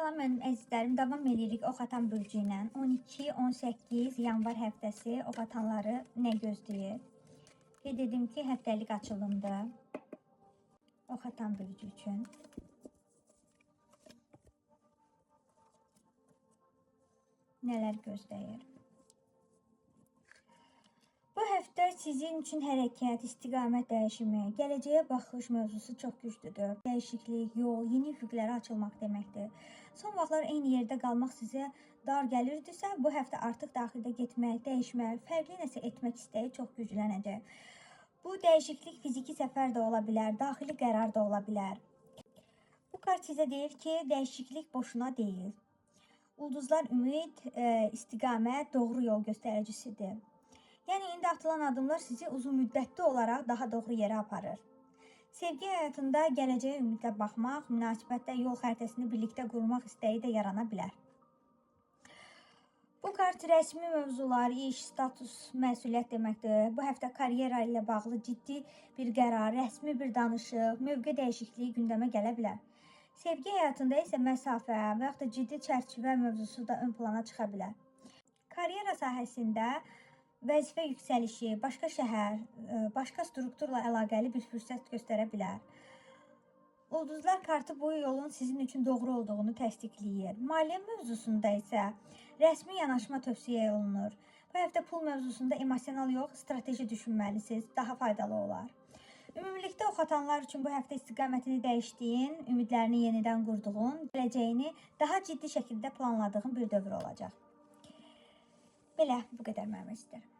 Salam mənim əzizlərim, davam edirik ox atan bürcü ilə. 12-18 yanvar həftəsi ox atanları nə gözləyir? Qeyd edim ki, həftəlik açılımdır ox atan bürcü üçün. Nələr gözləyir? Bu həftə sizin üçün hərəkət, istiqamət dəyişimi, gələcəyə baxış mövzusu çox güclüdür. Dəyişiklik, yol, yeni üfüqlərə açılmaq deməkdir. Son vaxtlar eyni yerdə qalmaq sizə dar gəlirdisə, bu həftə artıq daxildə getmək, dəyişmək, fərqli nəsə etmək istəyi çox güclənəcək. Bu dəyişiklik fiziki səfər də ola bilər, daxili qərar da ola bilər. Bu kart sizə deyir ki, dəyişiklik boşuna deyil. Ulduzlar ümid, istiqamət, doğru yol göstəricisidir. Yəni, indi atılan adımlar sizi uzun müddətli olaraq daha doğru yerə aparır. Sevgi həyatında gələcəyə ümidlə baxmaq, münasibətdə yol xəritəsini birlikdə qurmaq istəyi də yarana bilər. Bu kart rəsmi mövzular, iş, status, məsuliyyət deməkdir. Bu həftə karyera ilə bağlı ciddi bir qərar, rəsmi bir danışıq, mövqe dəyişikliyi gündəmə gələ bilər. Sevgi həyatında isə məsafə və yaxud da ciddi çərçivə mövzusu da ön plana çıxa bilər. Karyera sahəsində vəzifə yüksəlişi, başqa şəhər, başqa strukturla əlaqəli bir fürsət göstərə bilər. Ulduzlar kartı bu yolun sizin üçün doğru olduğunu təsdiqləyir. Maliyyə mövzusunda isə rəsmi yanaşma tövsiyə olunur. Bu həftə pul mövzusunda emosional yox, strateji düşünməlisiniz, daha faydalı olar. Ümumilikdə ox atanlar üçün bu həftə istiqamətini dəyişdiyin, ümidlərini yenidən qurduğun, gələcəyini daha ciddi şəkildə planladığın bir dövr olacaq. Belə, bu qədər mənim istəyirəm.